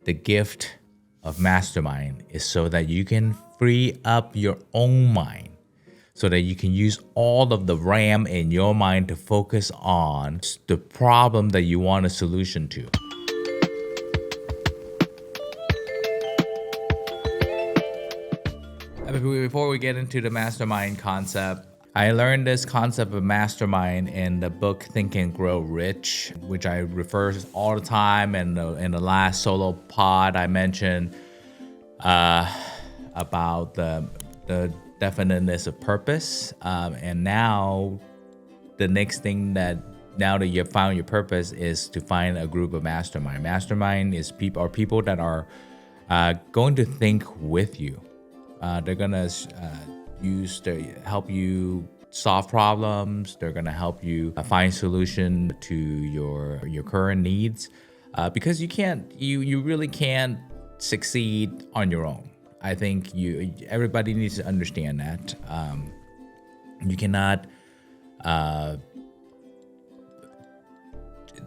the gift of Mastermind is so that you can free up your own mind, so that you can use all of the RAM in your mind to focus on the problem that you want a solution to. Before we get into the mastermind concept, I learned this concept of mastermind in the book Think and Grow Rich, which I refer to all the time. And in the last solo pod, I mentioned about the definiteness of purpose. And now the next thing now that you've found your purpose is to find a group of mastermind. Mastermind is people that are going to think with you. They're gonna help you solve problems. They're gonna help you find solution to your current needs, because you really can't succeed on your own. I think everybody needs to understand that. You cannot.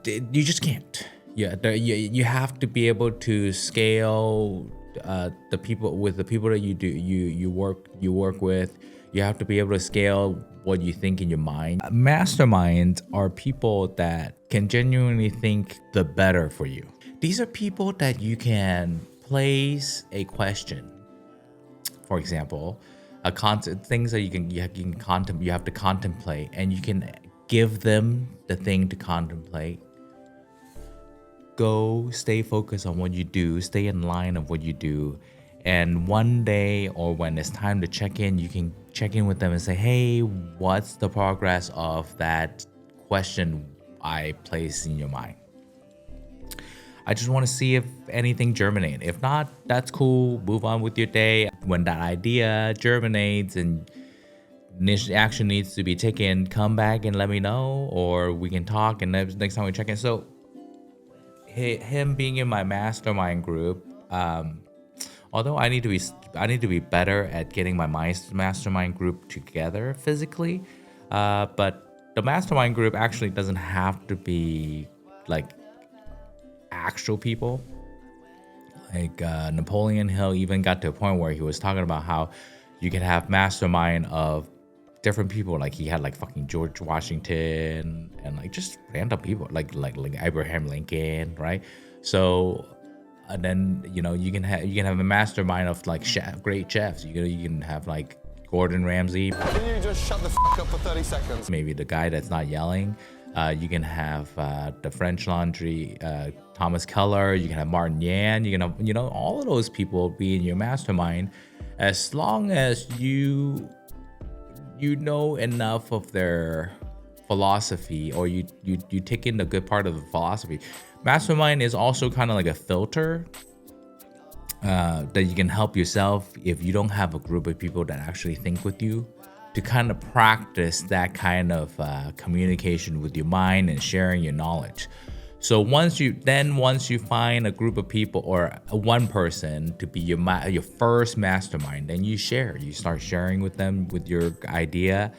You just can't. You have to be able to scale the people that you work with. You have to be able to scale what you think in your mind. Masterminds are people that can genuinely think the better for you. These are people that you can place a question. For example, things that you have to contemplate, and you can give them the thing to contemplate. Go, stay focused on what you do, stay in line of what you do, and one day, or when it's time to check in, you can check in with them and say, hey, what's the progress of that question I placed in your mind? I just want to see if anything germinates. If not, that's cool. Move on with your day. When that idea germinates and action needs to be taken, come back and let me know, or we can talk, and next time we check in. So him being in my mastermind group, although I need to be better at getting my mastermind group together physically, but the mastermind group actually doesn't have to be like actual people. Like Napoleon Hill even got to a point where he was talking about how you can have mastermind of different people. Like he had like fucking George Washington and like just random people like Abraham Lincoln, right? So and then you can have a mastermind of like great chefs. You can have like Gordon Ramsay. Can you just shut the fuck up for 30 seconds? Maybe the guy that's not yelling. You can have the French Laundry, Thomas Keller. You can have Martin Yan. You can have, all of those people be in your mastermind, as long as you know enough of their philosophy, or you take in the good part of the philosophy. Mastermind is also kind of like a filter that you can help yourself if you don't have a group of people that actually think with you, to kind of practice that kind of communication with your mind and sharing your knowledge. So once you find a group of people or one person to be your first mastermind, then you start sharing with them with your idea,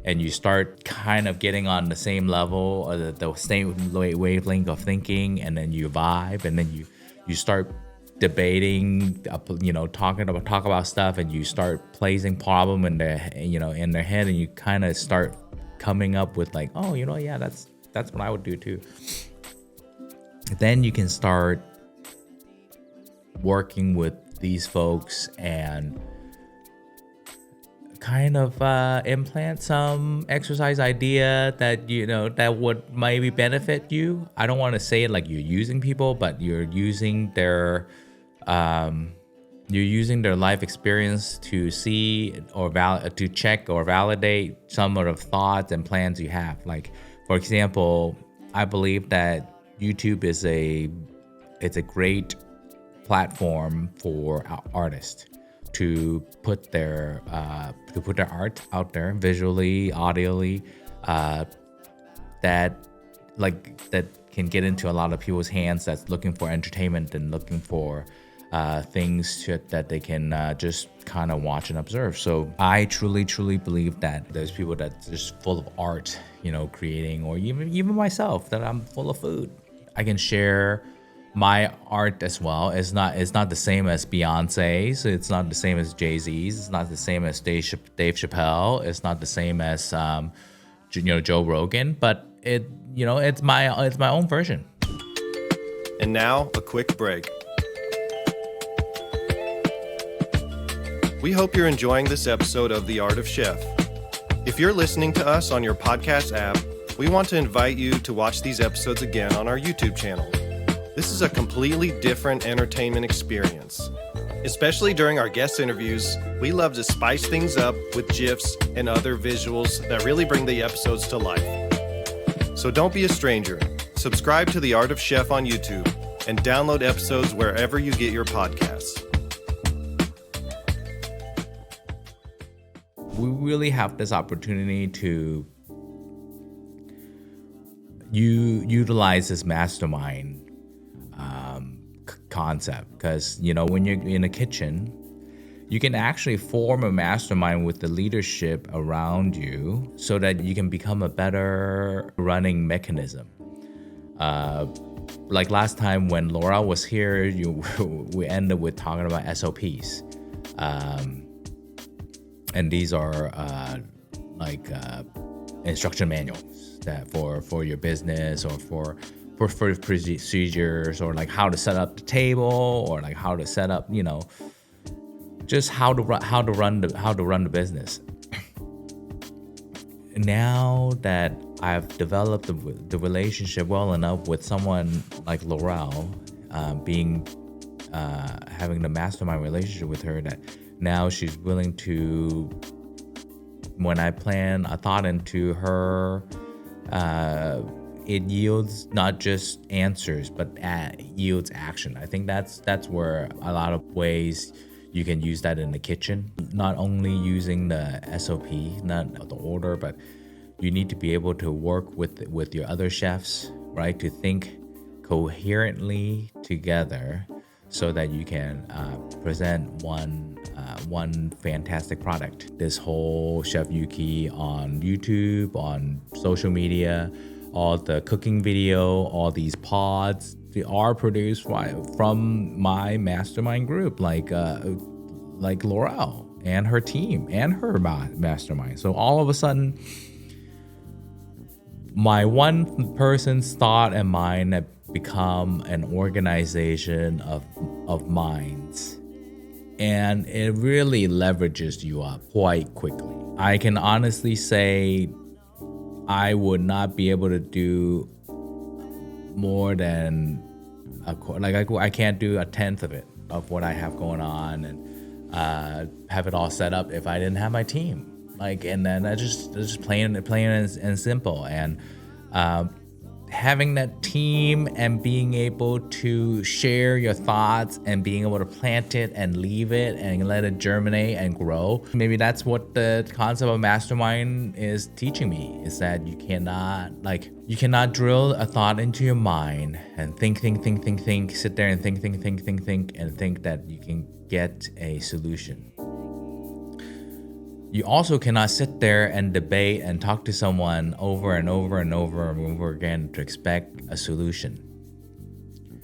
and you start kind of getting on the same level or the same wavelength of thinking, and then you vibe, and then you start debating, talk about stuff, and you start placing problem in their head, and you kind of start coming up with like, oh, yeah, that's what I would do too. Then you can start working with these folks and kind of implant some exercise idea that that would maybe benefit you. I don't want to say it like you're using people, but you're using their life experience to see or to check or validate some of the thoughts and plans you have. Like, for example, I believe that YouTube is a great platform for artists to put their art out there visually, audially, that can get into a lot of people's hands that's looking for entertainment and looking for things that they can just kind of watch and observe. So I truly believe that there's people that's just full of art, creating, or even myself, that I'm full of food. I can share my art as well is not the same as Beyonce's. It's not the same as Jay-Z's. It's not the same as Dave Chappelle. It's not the same as Joe Rogan. But it's my own version. And now a quick break. We hope you're enjoying this episode of The Art of Chef. If you're listening to us on your podcast app, we want to invite you to watch these episodes again on our YouTube channel. This is a completely different entertainment experience. Especially during our guest interviews, we love to spice things up with GIFs and other visuals that really bring the episodes to life. So don't be a stranger. Subscribe to The Art of Chef on YouTube and download episodes wherever you get your podcasts. We really have this opportunity to utilize this mastermind concept, because when you're in a kitchen, you can actually form a mastermind with the leadership around you so that you can become a better running mechanism. Like last time when Laura was here, we ended with talking about SOPs, and these are instruction manuals that for your business, or for procedures, or like how to set up the table, or like how to set up, just how to run the business. Now that I've developed the relationship well enough with someone like Laurel, having the mastermind relationship with her, that now she's willing to, when I plan a thought into her, it yields not just answers, but yields action. I think that's where a lot of ways you can use that in the kitchen. Not only using the SOP, not the order, but you need to be able to work with your other chefs, right? To think coherently together so that you can present one fantastic product. This whole Chef Yukei on YouTube, on social media, all the cooking video, all these pods, they are produced from my mastermind group, like Laurel and her team and her mastermind. So all of a sudden, my one person's thought and mind have become an organization of minds, and it really leverages you up quite quickly. I can honestly say I would not be able to do more than I can't do a tenth of what I have going on, and have it all set up if I didn't have my team. And then I just plain and simple, and having that team and being able to share your thoughts and being able to plant it and leave it and let it germinate and grow. Maybe that's what the concept of mastermind is teaching me, is that you cannot drill a thought into your mind and think, sit there and think, and think that you can get a solution. You also cannot sit there and debate and talk to someone over and over again to expect a solution.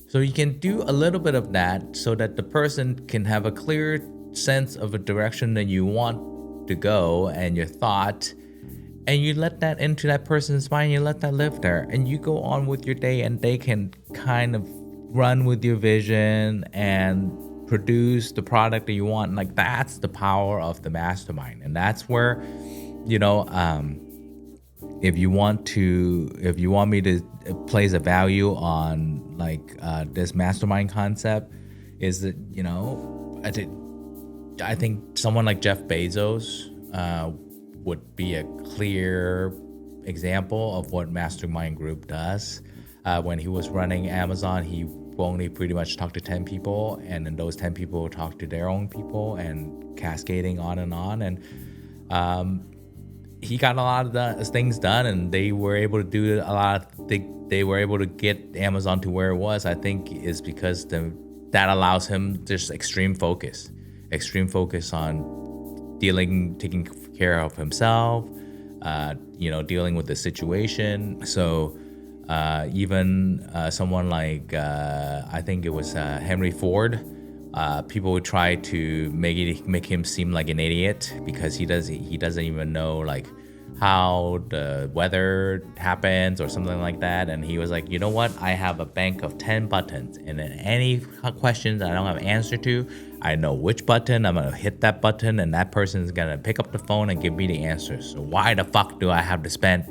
So you can do a little bit of that so that the person can have a clear sense of a direction that you want to go and your thought, and you let that into that person's mind, you let that live there, and you go on with your day, and they can kind of run with your vision and produce the product that you want. That's the power of the mastermind. And that's where, if you want me to place a value on this mastermind concept, is that I think someone like Jeff Bezos would be a clear example of what Mastermind Group does. When he was running Amazon, he only pretty much talked to 10 people, and then those 10 people talked to their own people, and cascading on. And he got a lot of things done, and they were able to do a lot. They were able to get Amazon to where it was. I think is because that allows him just extreme focus on taking care of himself, dealing with the situation. So Even someone like I think it was Henry Ford. People would try to make him seem like an idiot because he doesn't even know like how the weather happens or something like that. And he was like, you know what? I have a bank of 10 buttons, and then any questions I don't have an answer to, I know which button. I'm gonna hit that button, and that person is gonna pick up the phone and give me the answers. So why the fuck do I have to spend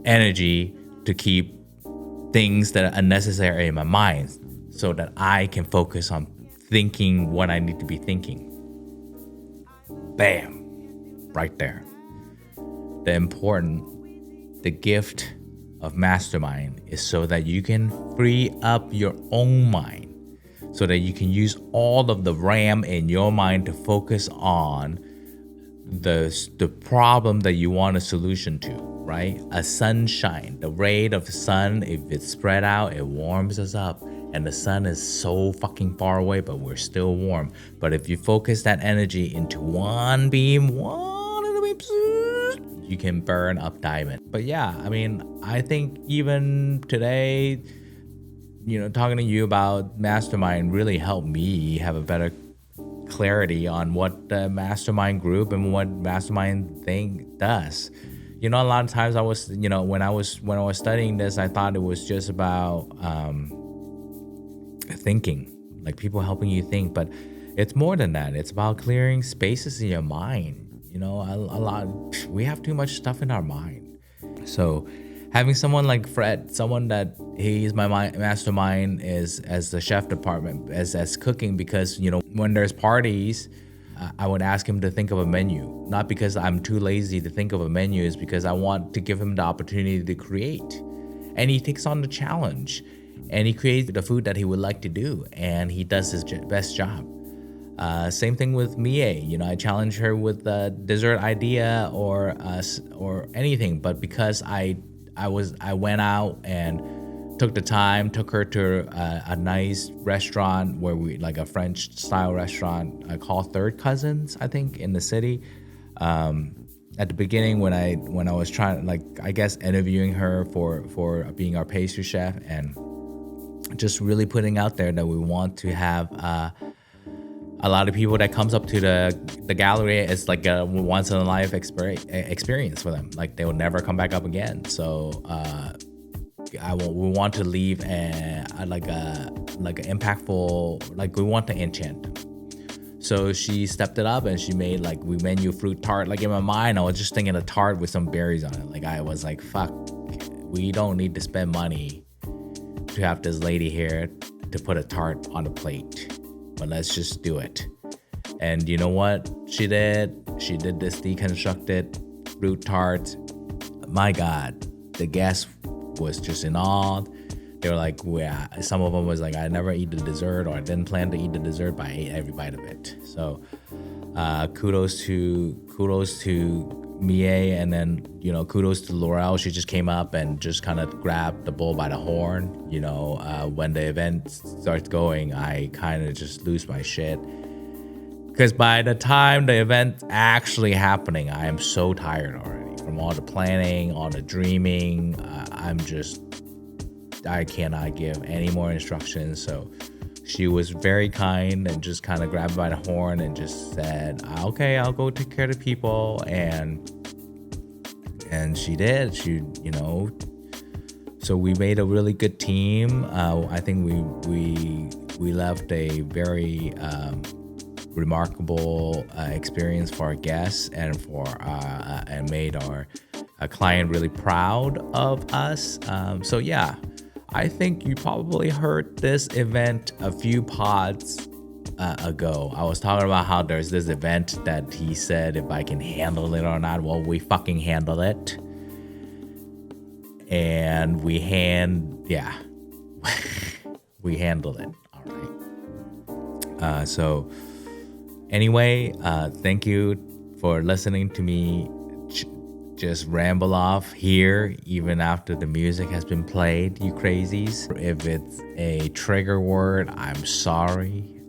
energy to keep things that are unnecessary in my mind so that I can focus on thinking what I need to be thinking? Bam, right there. The gift of Mastermind is so that you can free up your own mind, so that you can use all of the RAM in your mind to focus on the problem that you want a solution to, right? A sunshine, the ray of the sun, if it's spread out, it warms us up. And the sun is so fucking far away, but we're still warm. But if you focus that energy into one of the beams, you can burn up diamond. But yeah, I mean, I think even today, talking to you about Mastermind really helped me have a better clarity on what the Mastermind group and what Mastermind thing does. A lot of times I was, when I was studying this, I thought it was just about thinking, like people helping you think, but it's more than that. It's about clearing spaces in your mind. We have too much stuff in our mind. So having someone like Fred, someone that he's my mastermind is as the chef department, as cooking, because when there's parties, I would ask him to think of a menu, not because I'm too lazy to think of a menu, is because I want to give him the opportunity to create. And he takes on the challenge and he creates the food that he would like to do, and he does his best job. Same thing with Mie. I challenge her with a dessert idea or anything, but because I went out and took her to a nice restaurant where like a French style restaurant called Third Cousins, I think, in the city. At the beginning when I was trying, like, I guess interviewing her for being our pastry chef, and just really putting out there that we want to have a lot of people that comes up to the gallery. It's like a once in a life experience for them. Like, they will never come back up again. So we want to leave like an impactful, like, we want to enchant. So she stepped it up and she made, like, we menu fruit tart. Like, in my mind, I was just thinking a tart with some berries on it. Like, I was like, fuck, we don't need to spend money to have this lady here to put a tart on the plate, but let's just do it. And you know what she did? She did this deconstructed fruit tart. My God, the guest was just in awe. They were like, yeah, some of them was like, I never eat the dessert, or I didn't plan to eat the dessert, but I ate every bite of it. So kudos to Mie, and then, kudos to Laurel. She just came up and just kind of grabbed the bull by the horn. When the event starts going, I kind of just lose my shit. Because by the time the event's actually happening, I am so tired already from all the planning, all the dreaming. I cannot give any more instructions. So she was very kind and just kind of grabbed by the horn and just said, okay, I'll go take care of the people. And she did. So we made a really good team. I think we left a very remarkable experience for our guests and and made our client really proud of us. So yeah, I think you probably heard this event a few pods ago. I was talking about how there's this event that he said if I can handle it or not. Well, we fucking handle it. And we handled it. All right. So anyway, thank you for listening to me just ramble off here even after the music has been played, you crazies. If it's a trigger word, I'm sorry.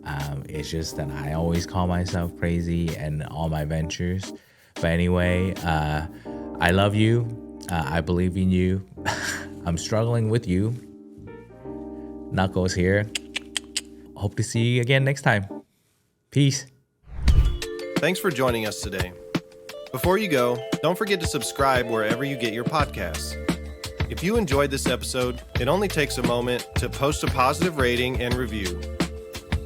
It's just that I always call myself crazy in all my ventures. But anyway, I love you. I believe in you. I'm struggling with you. Knuckles here. Hope to see you again next time. Peace. Thanks for joining us today. Before you go, don't forget to subscribe wherever you get your podcasts. If you enjoyed this episode, it only takes a moment to post a positive rating and review.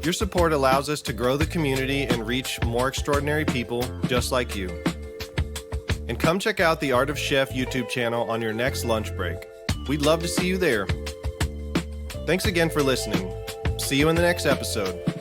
Your support allows us to grow the community and reach more extraordinary people just like you. And come check out the Art of Chef YouTube channel on your next lunch break. We'd love to see you there. Thanks again for listening. See you in the next episode.